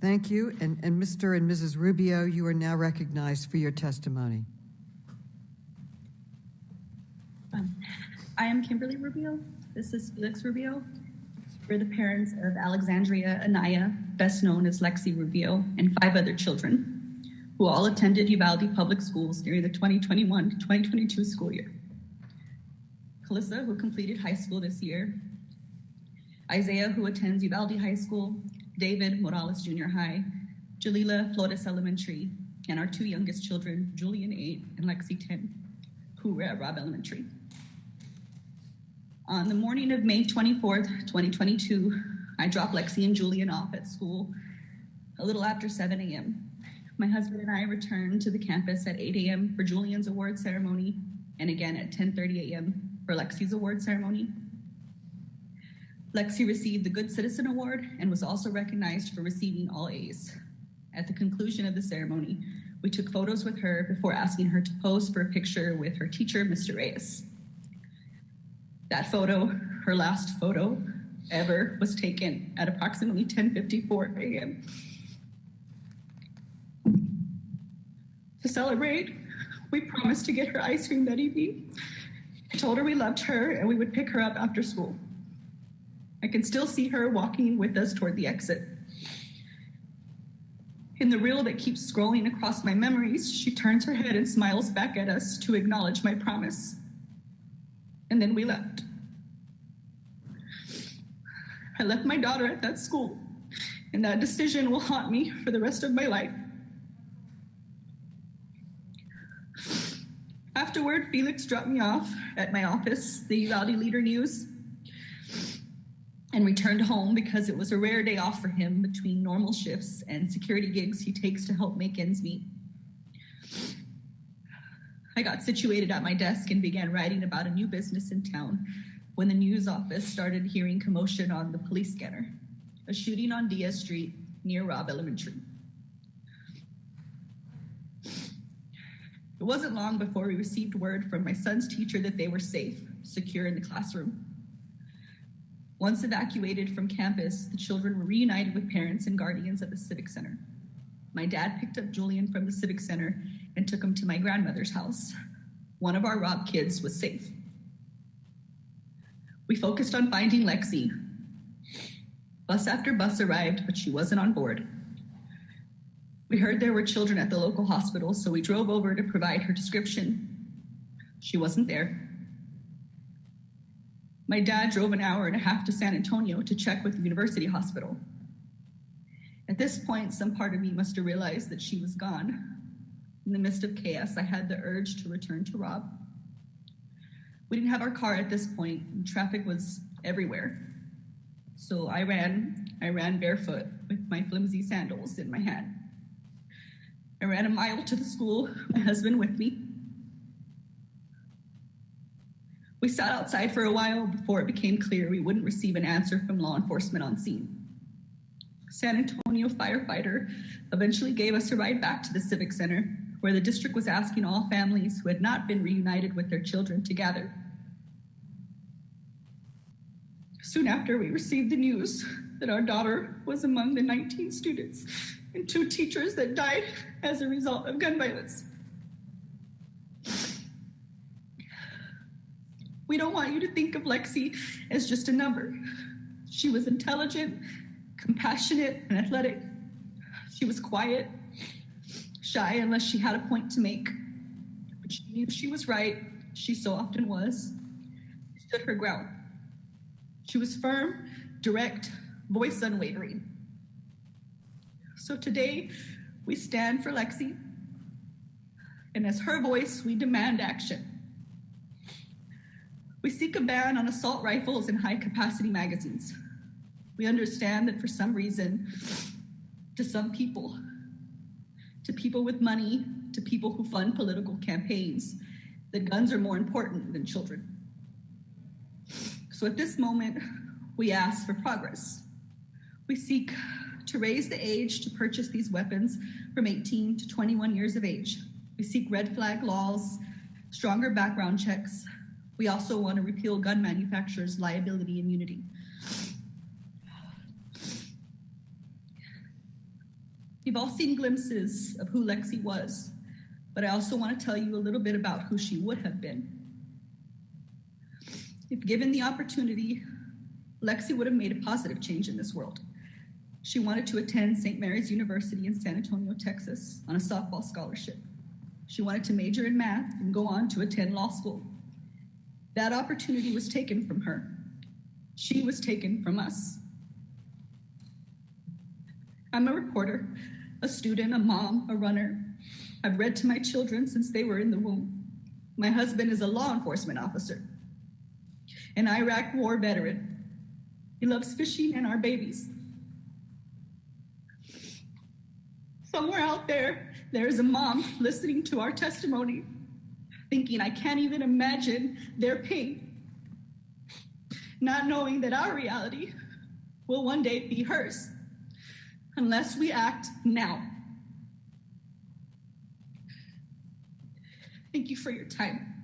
Thank you. And Mr. and Mrs. Rubio, you are now recognized for your testimony. I am Kimberly Rubio. This is Felix Rubio. We're the parents of Alexandria Anaya, best known as Lexi Rubio, and 5 other children who all attended Uvalde Public Schools during the 2021 to 2022 school year. Calissa, who completed high school this year, Isaiah, who attends Uvalde High School, David Morales Junior High, Jalila Flores Elementary, and our 2 youngest children, Julian 8 and Lexi 10, who were at Robb Elementary. On the morning of May 24th, 2022, I dropped Lexi and Julian off at school a little after 7 a.m. My husband and I returned to the campus at 8 a.m. for Julian's award ceremony and again at 10:30 a.m. for Lexi's award ceremony. Lexi received the Good Citizen Award and was also recognized for receiving all A's. At the conclusion of the ceremony, we took photos with her before asking her to pose for a picture with her teacher, Mr. Reyes. That photo, her last photo ever, was taken at approximately 10:54 a.m. To celebrate, we promised to get her ice cream that evening. I told her we loved her and we would pick her up after school. I can still see her walking with us toward the exit. In the reel that keeps scrolling across my memories, she turns her head and smiles back at us to acknowledge my promise. And then we left. I left my daughter at that school, and that decision will haunt me for the rest of my life. Afterward, Felix dropped me off at my office, the Uvalde Leader News, and returned home because it was a rare day off for him between normal shifts and security gigs he takes to help make ends meet. I got situated at my desk and began writing about a new business in town when the news office started hearing commotion on the police scanner, a shooting on Diaz Street near Robb Elementary. It wasn't long before we received word from my son's teacher that they were safe, secure in the classroom. Once evacuated from campus, the children were reunited with parents and guardians at the Civic Center. My dad picked up Julian from the Civic Center and took him to my grandmother's house. One of our Robb kids was safe. We focused on finding Lexi. Bus after bus arrived, but she wasn't on board. We heard there were children at the local hospital, so we drove over to provide her description. She wasn't there. My dad drove an hour and a half to San Antonio to check with the university hospital. At this point, some part of me must have realized that she was gone. In the midst of chaos, I had the urge to return to Robb. We didn't have our car at this point, and traffic was everywhere. So I ran barefoot with my flimsy sandals in my hand. I ran a mile to the school, my husband with me. We sat outside for a while before it became clear we wouldn't receive an answer from law enforcement on scene. San Antonio firefighter eventually gave us a ride back to the Civic Center, where the district was asking all families who had not been reunited with their children to gather. Soon after, we received the news that our daughter was among the 19 students and 2 teachers that died as a result of gun violence. We don't want you to think of Lexi as just a number. She was intelligent, compassionate, and athletic. She was quiet, shy unless she had a point to make. But she knew she was right. She so often was. She stood her ground. She was firm, direct, voice unwavering. So today, we stand for Lexi, and as her voice, we demand action. We seek a ban on assault rifles and high-capacity magazines. We understand that for some reason, to some people, to people with money, to people who fund political campaigns, that guns are more important than children. So at this moment, we ask for progress. We seek to raise the age to purchase these weapons from 18 to 21 years of age. We seek red flag laws, stronger background checks. We also want to repeal gun manufacturers' liability immunity. You've all seen glimpses of who Lexi was, but I also want to tell you a little bit about who she would have been. If given the opportunity, Lexi would have made a positive change in this world. She wanted to attend St. Mary's University in San Antonio, Texas, on a softball scholarship. She wanted to major in math and go on to attend law school. That opportunity was taken from her. She was taken from us. I'm a reporter, a student, a mom, a runner. I've read to my children since they were in the womb. My husband is a law enforcement officer, an Iraq war veteran. He loves fishing and our babies. Somewhere out there, there's a mom listening to our testimony, thinking, I can't even imagine their pain, not knowing that our reality will one day be hers, unless we act now. Thank you for your time.